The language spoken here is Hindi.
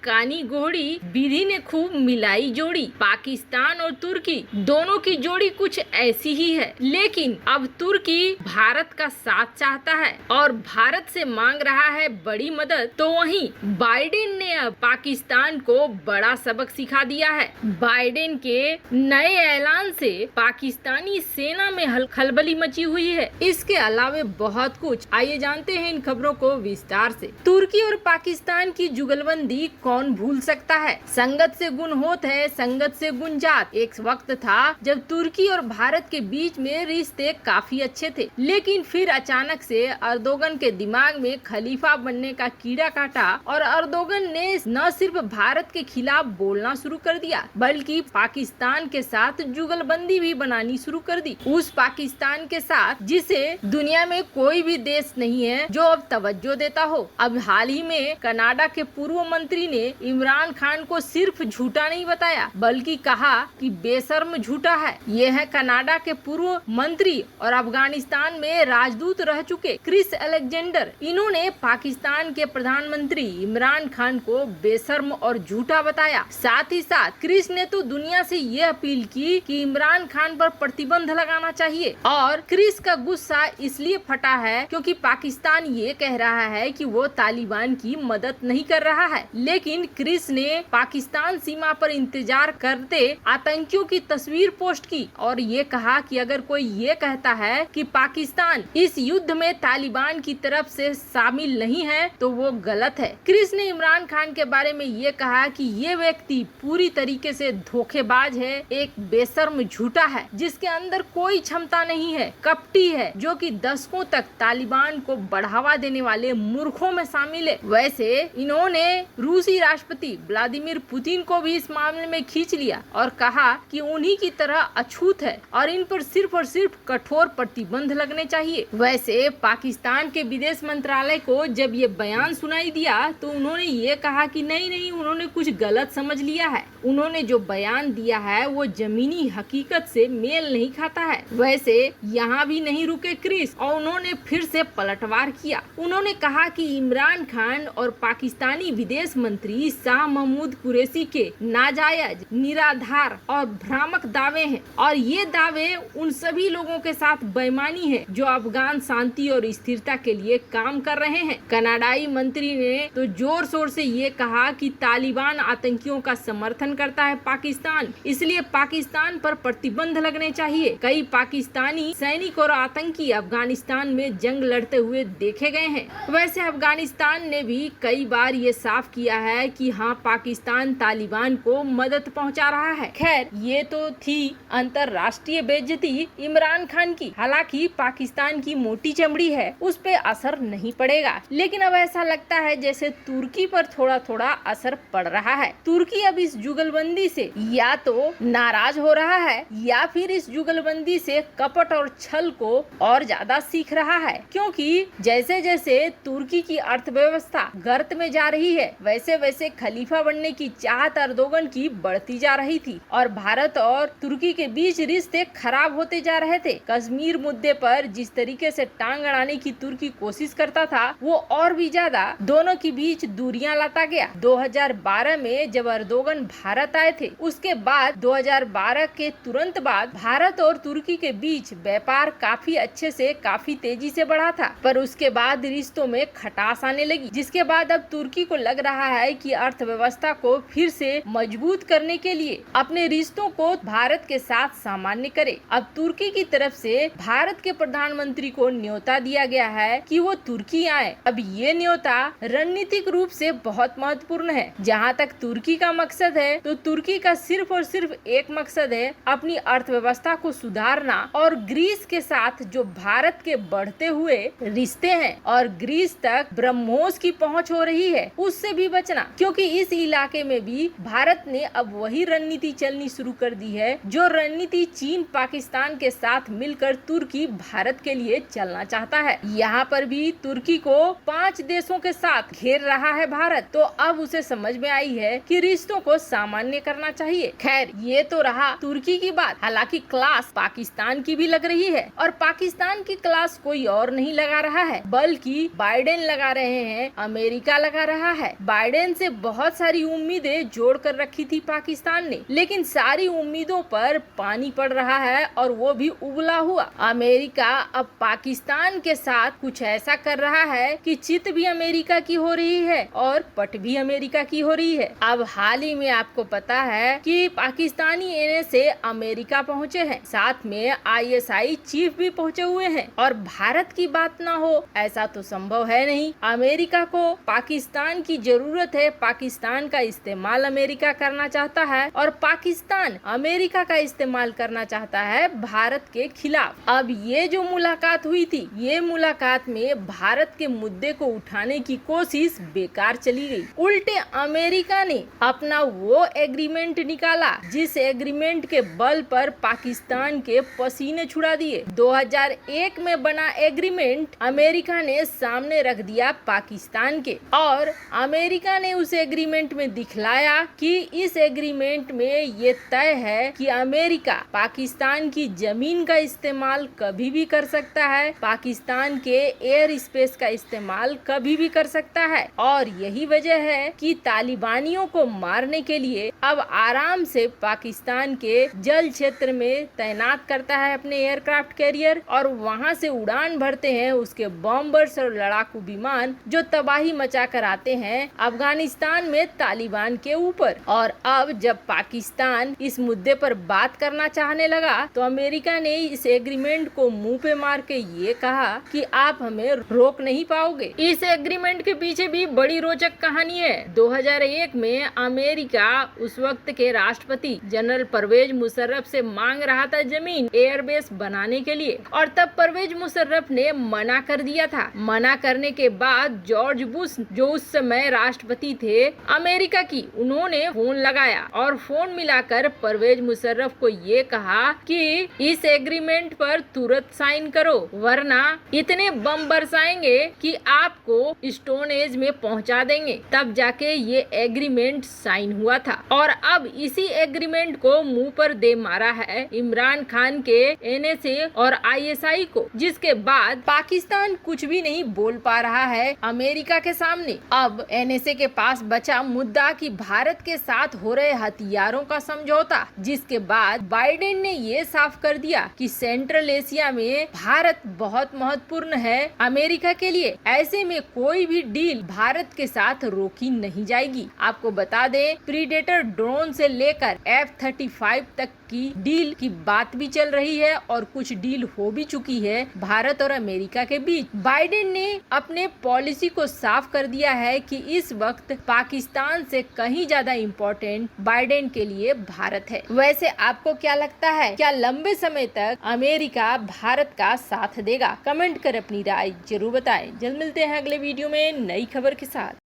कानी घोड़ी विधि ने खूब मिलाई जोड़ी। पाकिस्तान और तुर्की दोनों की जोड़ी कुछ ऐसी ही है, लेकिन अब तुर्की भारत का साथ चाहता है और भारत से मांग रहा है बड़ी मदद। तो वहीं बाइडेन ने अब पाकिस्तान को बड़ा सबक सिखा दिया है। बाइडेन के नए ऐलान से पाकिस्तानी सेना में खलबली मची हुई है। इसके अलावा बहुत कुछ, आइए जानते हैं इन खबरों को विस्तार से। तुर्की और पाकिस्तान की जुगलबंदी कौन भूल सकता है। संगत से गुण होत है, संगत से गुण जात। एक वक्त था जब तुर्की और भारत के बीच में रिश्ते काफी अच्छे थे, लेकिन फिर अचानक से अर्दोगन के दिमाग में खलीफा बनने का कीड़ा काटा और अर्दोगन ने न सिर्फ भारत के खिलाफ बोलना शुरू कर दिया, बल्कि पाकिस्तान के साथ जुगलबंदी भी बनानी शुरू कर दी। उस पाकिस्तान के साथ जिसे दुनिया में कोई भी देश नहीं है जो अब तवज्जो देता हो। अब हाल ही में कनाडा के पूर्व मंत्री ने इमरान खान को सिर्फ झूठा नहीं बताया, बल्कि कहा कि बेशर्म झूठा है। ये है कनाडा के पूर्व मंत्री और अफगानिस्तान में राजदूत रह चुके क्रिस अलेक्जेंडर। इन्होंने पाकिस्तान के प्रधानमंत्री इमरान खान को बेशर्म और झूठा बताया। साथ ही साथ क्रिस ने तो दुनिया से ये अपील की कि इमरान खान पर प्रतिबंध लगाना चाहिए। और क्रिस का गुस्सा इसलिए फटा है क्योंकि पाकिस्तान ये कह रहा है कि वो तालिबान की मदद नहीं कर रहा है, लेकिन क्रिस ने पाकिस्तान सीमा पर इंतजार करते आतंकियों की तस्वीर पोस्ट की और ये कहा कि अगर कोई ये कहता है कि पाकिस्तान इस युद्ध में तालिबान की तरफ से शामिल नहीं है तो वो गलत है। क्रिस ने इमरान खान के बारे में ये कहा कि ये व्यक्ति पूरी तरीके से धोखेबाज है, एक बेशर्म झूठा है जिसके अंदर कोई क्षमता नहीं है, कपटी है, जो कि दशकों तक तालिबान को बढ़ावा देने वाले मूर्खों में शामिल है। वैसे इन्होंने रूसी राष्ट्रपति व्लादिमीर पुतिन को भी इस मामले में खींच लिया और कहा कि उन्हीं की तरह अछूत है और इन पर सिर्फ और सिर्फ कठोर प्रतिबंध लगने चाहिए। वैसे पाकिस्तान के विदेश मंत्रालय को जब ये बयान सुनाई दिया तो उन्होंने ये कहा कि नहीं, उन्होंने कुछ गलत समझ लिया है। उन्होंने जो बयान दिया है वो जमीनी हकीकत से मेल नहीं खाता है। वैसे यहाँ भी नहीं रुके क्रिस और उन्होंने फिर से पलटवार किया। उन्होंने कहा कि इमरान खान और पाकिस्तानी विदेश मंत्री शाह महमूद कुरैशी के नाजायज, निराधार और भ्रामक दावे हैं और ये दावे उन सभी लोगों के साथ बेईमानी है जो अफगान शांति और स्थिरता के लिए काम कर रहे हैं। कनाडाई मंत्री ने तो जोर शोर से ये कहा कि तालिबान आतंकियों का समर्थन करता है पाकिस्तान, इसलिए पाकिस्तान पर प्रतिबंध लगने चाहिए। कई पाकिस्तानी सैनिक और आतंकी अफगानिस्तान में जंग लड़ते हुए देखे गए हैं। वैसे अफगानिस्तान ने भी कई बार ये साफ किया है कि हाँ, पाकिस्तान तालिबान को मदद पहुंचा रहा है। खैर, ये तो थी अंतरराष्ट्रीय बेइज्जती इमरान खान की। हालांकि पाकिस्तान की मोटी चमड़ी है, उस पे असर नहीं पड़ेगा, लेकिन अब ऐसा लगता है जैसे तुर्की पर थोड़ा थोड़ा असर पड़ रहा है। तुर्की अब इस जुगलबंदी से या तो नाराज हो रहा है या फिर इस जुगलबंदी से कपट और छल को और ज्यादा सीख रहा है, क्योंकि जैसे जैसे तुर्की की अर्थव्यवस्था गर्त में जा रही है वैसे वैसे खलीफा बनने की चाहत अर्दोगन की बढ़ती जा रही थी और भारत और तुर्की के बीच रिश्ते खराब होते जा रहे थे। कश्मीर मुद्दे पर जिस तरीके से टांग अड़ाने की तुर्की कोशिश करता था वो और भी ज्यादा दोनों के बीच दूरियां लाता गया। 2012 में जब अर्दोगन भारत आए थे, उसके बाद 2012 के तुरंत बाद भारत और तुर्की के बीच व्यापार काफी अच्छे से काफी तेजी से बढ़ा था, पर उसके बाद रिश्तों में खटास आने लगी, जिसके बाद अब तुर्की को लग रहा है कि अर्थव्यवस्था को फिर से मजबूत करने के लिए अपने रिश्तों को भारत के साथ सामान्य करे। अब तुर्की की तरफ से भारत के प्रधानमंत्री को न्योता दिया गया है कि वो तुर्की आए। अब ये न्योता रणनीतिक रूप से बहुत महत्वपूर्ण है। जहाँ तक तुर्की का मकसद है तो तुर्की का सिर्फ और सिर्फ एक मकसद है, अपनी अर्थव्यवस्था को सुधारना और ग्रीस के साथ जो भारत के बढ़ते हुए रिश्ते हैं और ग्रीस तक ब्रह्मोस की पहुंच हो रही है उससे भी बचना, क्योंकि इस इलाके में भी भारत ने अब वही रणनीति चलनी शुरू कर दी है जो रणनीति चीन पाकिस्तान के साथ मिलकर तुर्की भारत के लिए चलना चाहता है। यहाँ पर भी तुर्की को 5 देशों के साथ घेर रहा है भारत, तो अब उसे समझ में आई है कि रिश्तों को सामान्य करना चाहिए। खैर, ये तो रहा तुर्की की बात। हालांकि क्लास पाकिस्तान की भी लग रही है और पाकिस्तान की क्लास कोई और नहीं लगा रहा है बल्कि बाइडेन लगा रहे हैं, अमेरिका लगा रहा है। बाइडेन से बहुत सारी उम्मीदें जोड़ कर रखी थी पाकिस्तान ने, लेकिन सारी उम्मीदों पर पानी पड़ रहा है और वो भी उबला हुआ। अमेरिका अब पाकिस्तान के साथ कुछ ऐसा कर रहा है कि चित भी अमेरिका की हो रही है और पट भी अमेरिका की हो रही है। अब हाल ही में आपको पता है कि पाकिस्तानी एनएसए अमेरिका पहुंचे हैं, साथ में आईएसआई चीफ भी पहुंचे हुए हैं। और भारत की बात ना हो ऐसा तो संभव है नहीं। अमेरिका को पाकिस्तान की जरूरत है, पाकिस्तान का इस्तेमाल अमेरिका करना चाहता है और पाकिस्तान अमेरिका का इस्तेमाल करना चाहता है भारत के खिलाफ। अब ये जो मुलाकात हुई थी, ये मुलाकात में भारत के मुद्दे को उठाने की कोशिश बेकार चली गई। उल्टे अमेरिका ने अपना वो एग्रीमेंट निकाला जिस एग्रीमेंट के बल पर पाकिस्तान के पसीने छुड़ा दिए। 2001 में बना एग्रीमेंट अमेरिका ने सामने रख दिया पाकिस्तान के, और अमेरिका ने उस एग्रीमेंट में दिखलाया कि इस एग्रीमेंट में ये तय है कि अमेरिका पाकिस्तान की जमीन का इस्तेमाल कभी भी कर सकता है, पाकिस्तान के एयर स्पेस का इस्तेमाल कभी भी कर सकता है। और यही वजह है कि तालिबानियों को मारने के लिए अब आराम से पाकिस्तान के जल क्षेत्र में तैनात करता है अपने एयरक्राफ्ट कैरियर, और वहां से उड़ान भरते हैं उसके बॉम्बर्स और लड़ाकू विमान जो तबाही मचा कर आते हैं अफगानिस्तान में तालिबान के ऊपर। और अब जब पाकिस्तान इस मुद्दे पर बात करना चाहने लगा तो अमेरिका ने इस एग्रीमेंट को मुंह पे मार के ये कहा कि आप हमें रोक नहीं पाओगे। इस एग्रीमेंट के पीछे भी बड़ी रोचक कहानी है। 2001 में अमेरिका उस वक्त के राष्ट्रपति जनरल परवेज मुशर्रफ से मांग रहा था जमीन एयरबेस बनाने के लिए, और तब परवेज मुशर्रफ ने मना कर दिया था। मना करने के बाद जॉर्ज बुश जो उस समय राष्ट्रपति थे अमेरिका की, उन्होंने फोन लगाया और फोन मिलाकर परवेज मुशर्रफ को ये कहा कि इस एग्रीमेंट पर तुरंत साइन करो वरना इतने बम बरसाएंगे कि आपको स्टोन एज में पहुंचा देंगे। तब जाके ये एग्रीमेंट साइन हुआ था, और अब इसी एग्रीमेंट को मुंह पर दे मारा है इमरान खान के एनएसए और आईएसआई को, जिसके बाद पाकिस्तान कुछ भी नहीं बोल पा रहा है अमेरिका के सामने। अब एनएसए के पास बचा मुद्दा कि भारत के साथ हो रहे हथियारों का समझौता, जिसके बाद बाइडेन ने ये साफ कर दिया कि सेंट्रल एशिया में भारत बहुत महत्वपूर्ण है अमेरिका के लिए। ऐसे में कोई भी डील भारत के साथ रोकी नहीं जाएगी। आपको बता दें, प्रीडेटर ड्रोन से लेकर F-35 तक की डील की बात भी चल रही है और कुछ डील हो भी चुकी है भारत और अमेरिका के बीच। बाइडेन ने अपने पॉलिसी को साफ कर दिया है कि इस वक्त पाकिस्तान से कहीं ज्यादा इम्पोर्टेंट बाइडेन के लिए भारत है। वैसे आपको क्या लगता है, क्या लंबे समय तक अमेरिका भारत का साथ देगा? कमेंट कर अपनी राय जरूर बताएं। जल्द मिलते हैं अगले वीडियो में नई खबर के साथ।